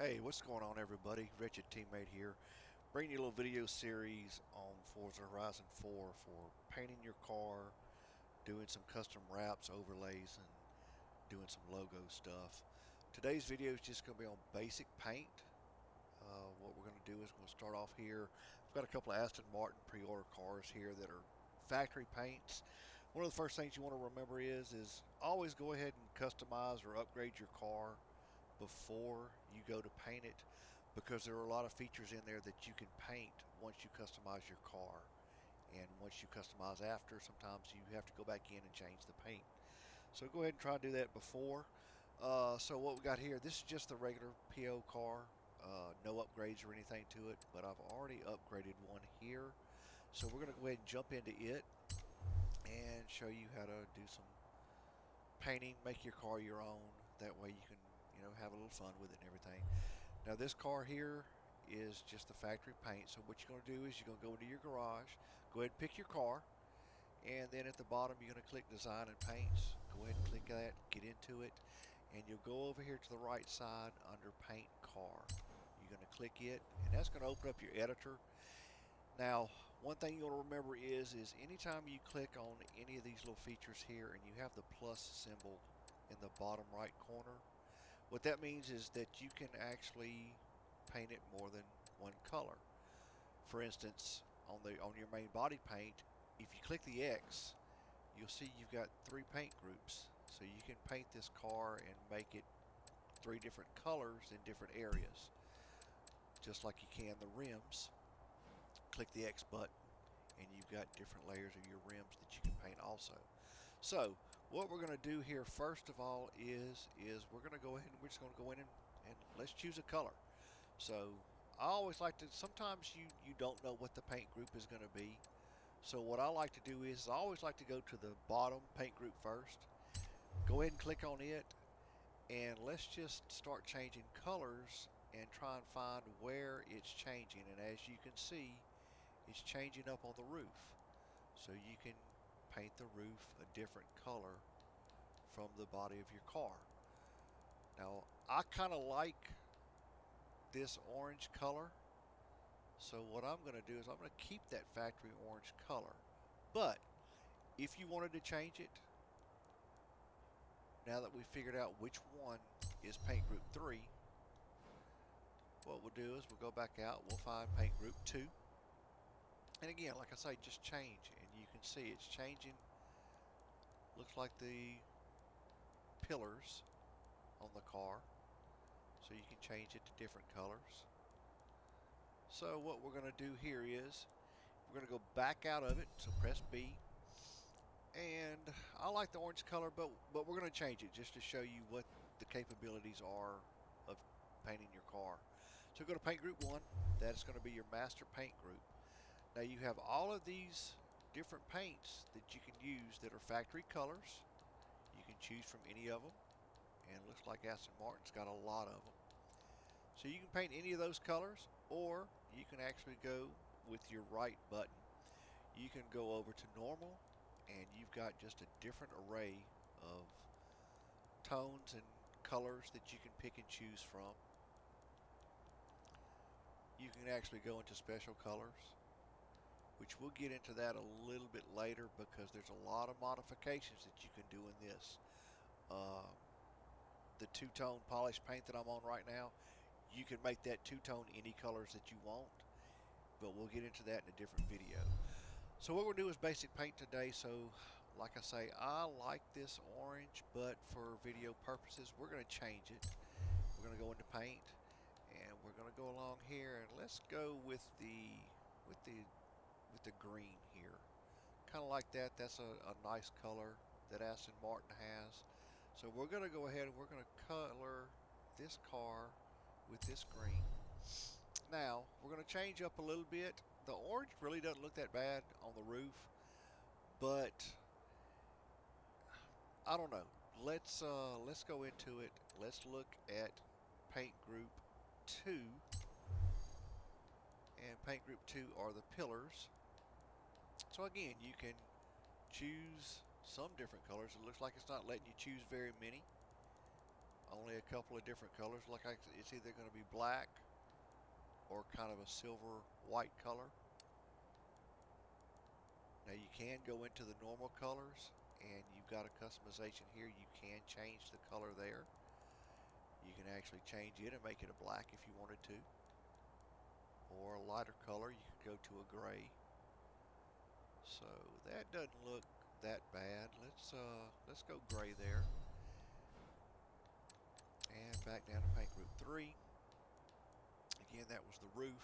Hey, what's going on, everybody? Wretched Teammate here, bringing you a little video series on Forza Horizon 4 for painting your car, doing some custom wraps, overlays, and doing some logo stuff. Today's video is just going to be on basic paint. What we're going to do is we're going to start off here. I've got a couple of Aston Martin pre-order cars here that are factory paints. One of the first things you want to remember is always go ahead and customize or upgrade your car before you go to paint it, because there are a lot of features in there that you can paint once you customize your car, and once you customize after, sometimes you have to go back in and change the paint. So go ahead and try to do that before. So what we got here, this is just the regular PO car, no upgrades or anything to it, but I've already upgraded one here. So we're going to go ahead and jump into it and show you how to do some painting, make your car your own. That way you can, have a little fun with it and everything. Now this car here is just the factory paint. So what you're going to do is you're going to go into your garage, go ahead and pick your car, and then at the bottom you're going to click Design and Paints. Go ahead and click that, get into it, and you'll go over here to the right side under Paint Car. You're going to click it, and that's going to open up your editor. Now, one thing you want to remember is anytime you click on any of these little features here and you have the plus symbol in the bottom right corner, what that means is that you can actually paint it more than one color. For instance, on your main body paint, if you click the X, you'll see you've got 3 paint groups. So you can paint this car and make it 3 different colors in different areas, just like you can the rims. Click the X button and you've got different layers of your rims that you can paint also. So what we're going to do here first of all is we're going to go ahead and we're just going to go in and let's choose a color. So I always like to, sometimes you don't know what the paint group is going to be. So what I like to do is I always like to go to the bottom paint group first. Go ahead and click on it, and let's just start changing colors and try and find where it's changing. And as you can see, it's changing up on the roof. So you can paint the roof a different color from the body of your car. Now, I kind of like this orange color. So what I'm going to do is I'm going to keep that factory orange color. But if you wanted to change it, now that we've figured out which one is paint group 3, what we'll do is we'll go back out, we'll find paint group 2. And again, like I say, just change. And you can see it's changing. Looks like the pillars on the car. So you can change it to different colors. So what we're going to do here is we're going to go back out of it. So press B. And I like the orange color, but we're going to change it just to show you what the capabilities are of painting your car. So go to paint group 1. That's going to be your master paint group. Now you have all of these different paints that you can use that are factory colors. You can choose from any of them. And it looks like Aston Martin's got a lot of them. So you can paint any of those colors, or you can actually go with your right button. You can go over to normal, and you've got just a different array of tones and colors that you can pick and choose from. You can actually go into special colors, which we'll get into that a little bit later because there's a lot of modifications that you can do in this. The two-tone polished paint that I'm on right now, you can make that two-tone any colors that you want, but we'll get into that in a different video. So what we'll do is basic paint today. So like I say, I like this orange, but for video purposes, we're going to change it. We're going to go into paint, and we're going to go along here, and let's go with the green here. Kind of like that. That's a nice color that Aston Martin has. So we're going to go ahead and we're going to color this car with this green. Now we're going to change up a little bit. The orange really doesn't look that bad on the roof, but I don't know. Let's go into it. Let's look at paint group 2, and paint group 2 are the pillars. So again, you can choose some different colors. It looks like it's not letting you choose very many. only a couple of different colors. It's either going to be black or kind of a silver white color. Now you can go into the normal colors and you've got a customization here. You can change the color there. You can actually change it and make it a black if you wanted to, or a lighter color. You could go to a gray. So that doesn't look that bad. Let's go gray there. And back down to paint group 3. Again, that was the roof.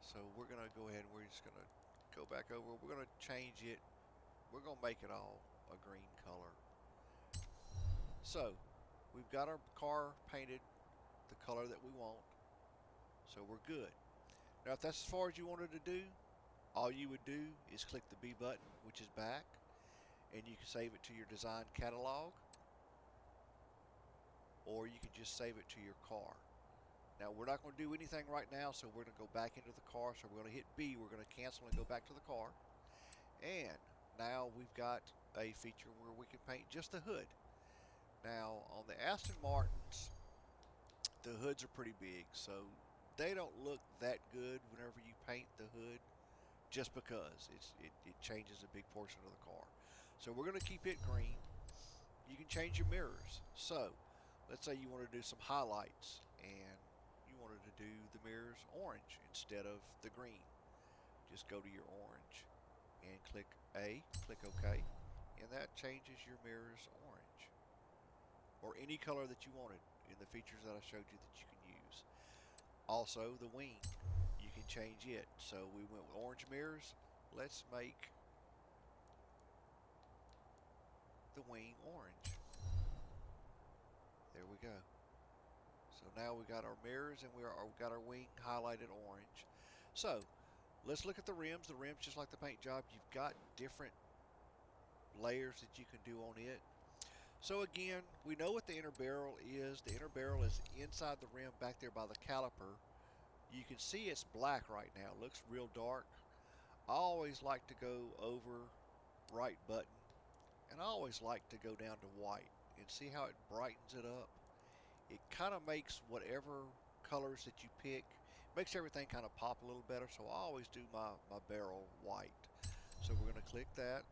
So we're going to go ahead and we're just going to go back over. We're going to change it. We're going to make it all a green color. So we've got our car painted the color that we want. So we're good. Now if that's as far as you wanted to do, all you would do is click the B button, which is back, and you can save it to your design catalog, or you can just save it to your car. Now we're not going to do anything right now, so we're going to go back into the car. So we're going to hit B, we're going to cancel and go back to the car. And now we've got a feature where we can paint just the hood. Now on the Aston Martins, the hoods are pretty big, so they don't look that good whenever you paint the hood, just because it changes a big portion of the car. So we're going to keep it green. You can change your mirrors. So let's say you want to do some highlights and you wanted to do the mirrors orange instead of the green. Just go to your orange and click A, click OK, and that changes your mirrors orange, or any color that you wanted in the features that I showed you that you can use. Also, the wing, you can change it. So we went with orange mirrors. Let's make the wing orange. There we go. So now we got our mirrors and we got our wing highlighted orange. So let's look at the rims. The rims, just like the paint job, you've got different layers that you can do on it. So again, we know what the inner barrel is. The inner barrel is inside the rim back there by the caliper. You can see it's black right now. It looks real dark. I always like to go over right button, and I always like to go down to white and see how it brightens it up. It kind of makes whatever colors that you pick, makes everything kind of pop a little better. So I always do my barrel white. So we're going to click that,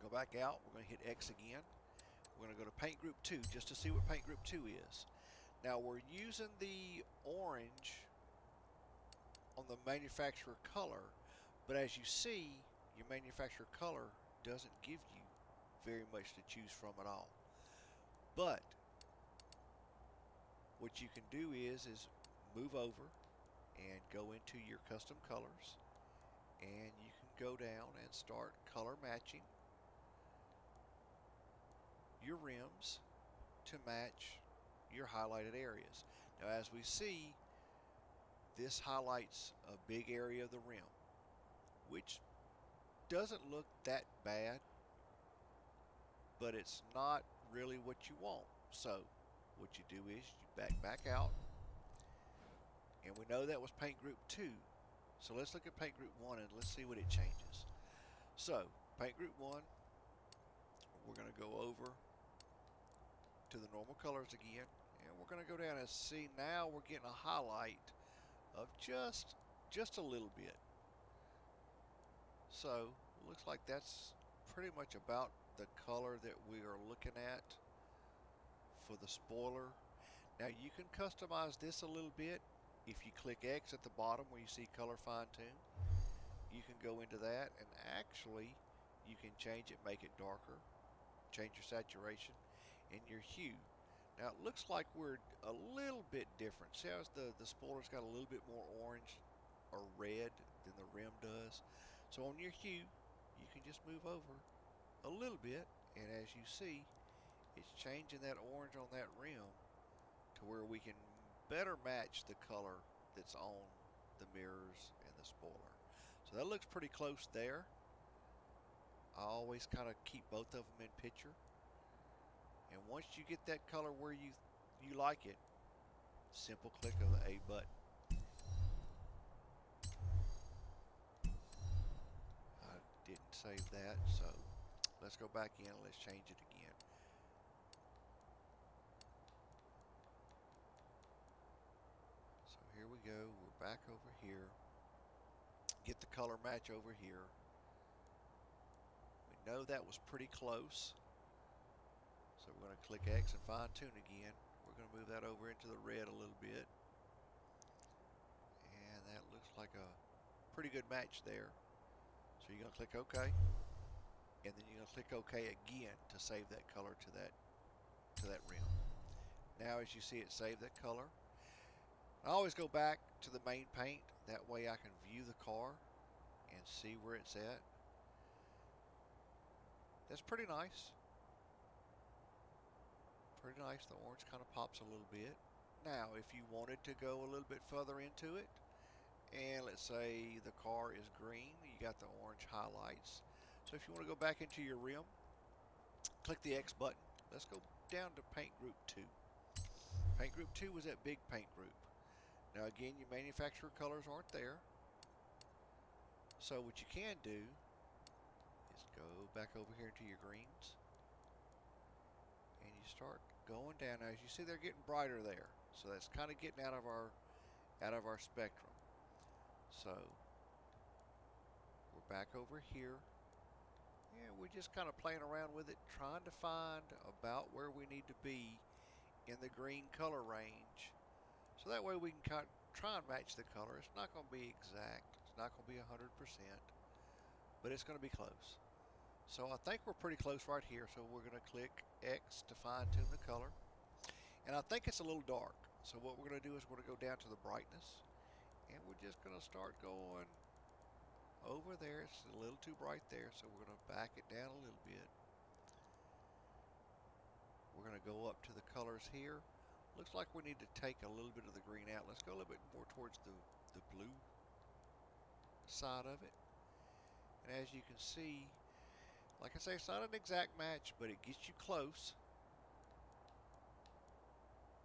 go back out, we're going to hit X again. We're going to go to paint group 2 just to see what paint group 2 is. Now we're using the orange on the manufacturer color, but as you see, your manufacturer color doesn't give you very much to choose from at all. But what you can do is move over and go into your custom colors, and you can go down and start color matching your rims to match your highlighted areas. Now as we see, this highlights a big area of the rim, which doesn't look that bad, but it's not really what you want. So what you do is you back out, and we know that was paint group 2. So let's look at paint group 1 and let's see what it changes. So paint group 1, we're going to go over to the normal colors again, and we're going to go down and see. Now we're getting a highlight of just a little bit. So it looks like that's pretty much about the color that we are looking at for the spoiler. Now you can customize this a little bit. If you click X at the bottom where you see color fine tune, you can go into that, and actually you can change it, make it darker, change your saturation and your hue. Now it looks like we're a little bit different. See how the spoiler's got a little bit more orange or red than the rim does. So on your hue, you can just move over a little bit, and as you see, it's changing that orange on that rim to where we can better match the color that's on the mirrors and the spoiler. So that looks pretty close there. I always kind of keep both of them in picture. And once you get that color where you like it, simple click of the A button. I didn't save that, so let's go back in and let's change it again. go. We're back over here. Get the color match over here. We know that was pretty close. So we're going to click X and fine tune again. We're going to move that over into the red a little bit. And that looks like a pretty good match there. So you're going to click OK. And then you're going to click OK again to save that color to that rim. Now as you see it save that color. I always go back to the main paint. That way I can view the car and see where it's at. That's pretty nice. Pretty nice. The orange kind of pops a little bit. Now, if you wanted to go a little bit further into it, and let's say the car is green, you got the orange highlights. So if you want to go back into your rim, click the X button. Let's go down to Paint Group 2. Paint Group 2 was that big paint group. Now again, your manufacturer colors aren't there. So what you can do is go back over here into your greens. And you start going down. Now, as you see, they're getting brighter there. So that's kind of getting out of our spectrum. So we're back over here. Yeah, we're just kind of playing around with it, trying to find about where we need to be in the green color range. So that way we can try and match the color. It's not going to be exact. It's not going to be 100%, but it's going to be close. So I think we're pretty close right here. So we're going to click X to fine tune the color. And I think it's a little dark. So what we're going to do is we're going to go down to the brightness. And we're just going to start going over there. It's a little too bright there. So we're going to back it down a little bit. We're going to go up to the colors here. Looks like we need to take a little bit of the green out. Let's go a little bit more towards the blue side of it. And as you can see, like I say, it's not an exact match, but it gets you close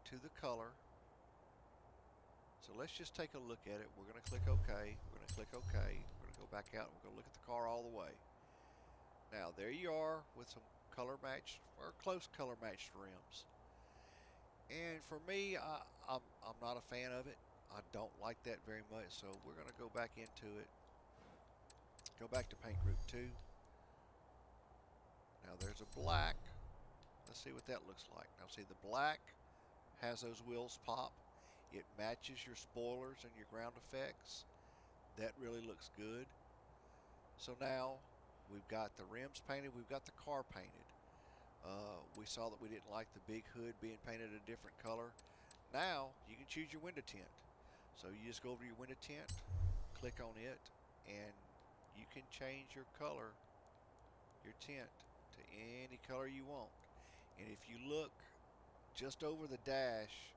to the color. So let's just take a look at it. We're going to click OK. We're going to click OK. We're going to go back out and we're going to look at the car all the way. Now there you are with some color matched or close color matched rims. And for me, I'm not a fan of it. I don't like that very much. So we're going to go back into it. Go back to Paint Group 2. Now there's a black. Let's see what that looks like. Now see, the black has those wheels pop. It matches your spoilers and your ground effects. That really looks good. So now we've got the rims painted. We've got the car painted. We saw that we didn't like the big hood being painted a different color. Now you can choose your window tint. So you just go over to your window tint, click on it, and you can change your color, your tint, to any color you want. And if you look just over the dash,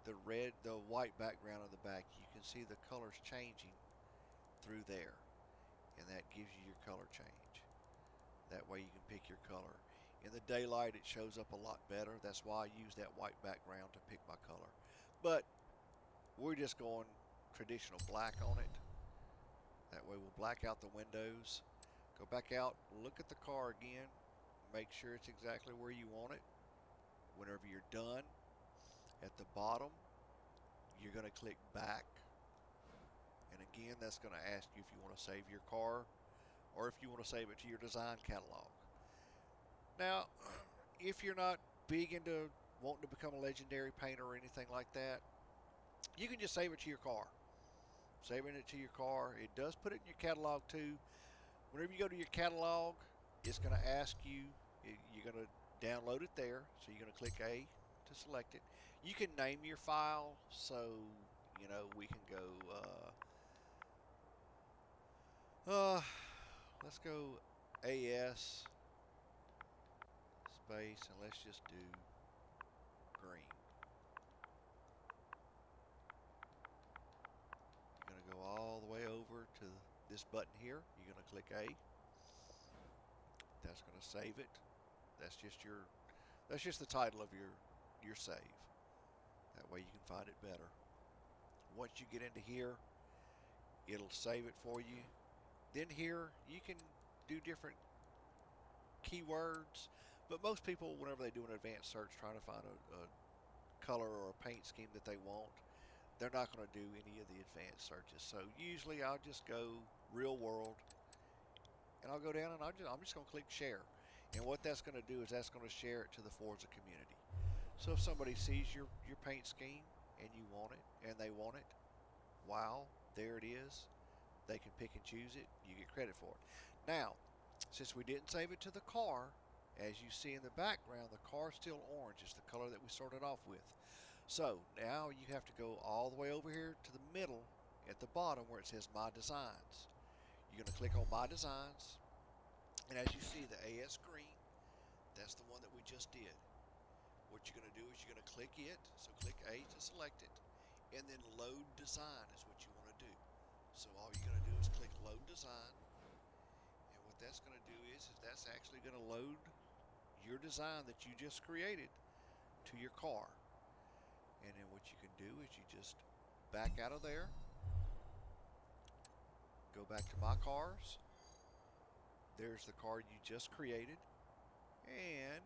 the white background of the back, you can see the colors changing through there. And that gives you your color change. That way you can pick your color. In the daylight, it shows up a lot better. That's why I use that white background to pick my color. But we're just going traditional black on it. That way we'll black out the windows. Go back out, look at the car again. Make sure it's exactly where you want it. Whenever you're done, at the bottom, you're going to click back. And again, that's going to ask you if you want to save your car or if you want to save it to your design catalog. Now, if you're not big into wanting to become a legendary painter or anything like that, you can just save it to your car. Saving it to your car, it does put it in your catalog too. Whenever you go to your catalog, it's going to ask you, you're going to download it there. So you're going to click A to select it. You can name your file, so we can go let's go AS space, and let's just do green. You're going to go all the way over to this button here. You're going to click A. That's going to save it. That's just the title of your save. That way you can find it better. Once you get into here, it'll save it for you. Then here you can do different keywords, but most people, whenever they do an advanced search trying to find a color or a paint scheme that they want, they're not going to do any of the advanced searches. So usually I'll just go real world, and I'll go down and I'm just going to click share. And what that's going to do is that's going to share it to the Forza community. So if somebody sees your paint scheme and you want it and they want it, wow, there it is. They can pick and choose it. You get credit for it. Now, since we didn't save it to the car, as you see in the background, the car's still orange. It's the color that we started off with. So now you have to go all the way over here to the middle at the bottom where it says My Designs. You're going to click on My Designs, and as you see the AS green, that's the one that we just did. What you're going to do is you're going to click it, so click A to select it, and then Load Design is what you want to do. So all you're going to do is click Load Design, and what that's going to do is that's actually going to load your design that you just created to your car. And then what you can do is you just back out of there, go back to My Cars. There's the car you just created, and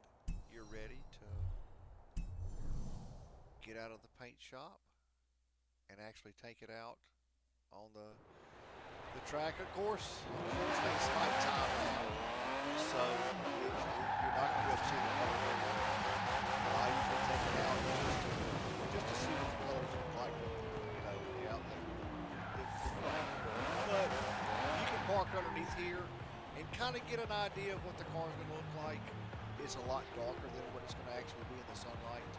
you're ready to get out of the paint shop and actually take it out on the track. Of course, unfortunately, it's nighttime now, so you're not going to be able to see the color anymore. I usually take it out just to see what the colors look like. Yeah, the black. But you can park underneath here and kind of get an idea of what the car is going to look like. It's a lot darker than what it's going to actually be in the sunlight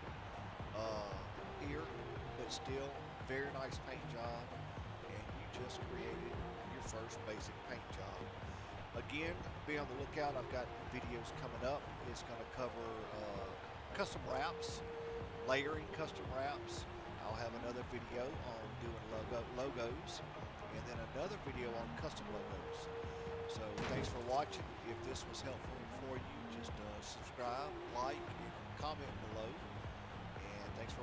here, but still very nice paint job, and you just created your first basic paint job. Again, be on the lookout. I've got videos coming up. It's going to cover custom wraps, layering custom wraps. I'll have another video on doing logos, and then another video on custom logos. So thanks for watching. If this was helpful for you, just subscribe, like, and comment below. And thanks for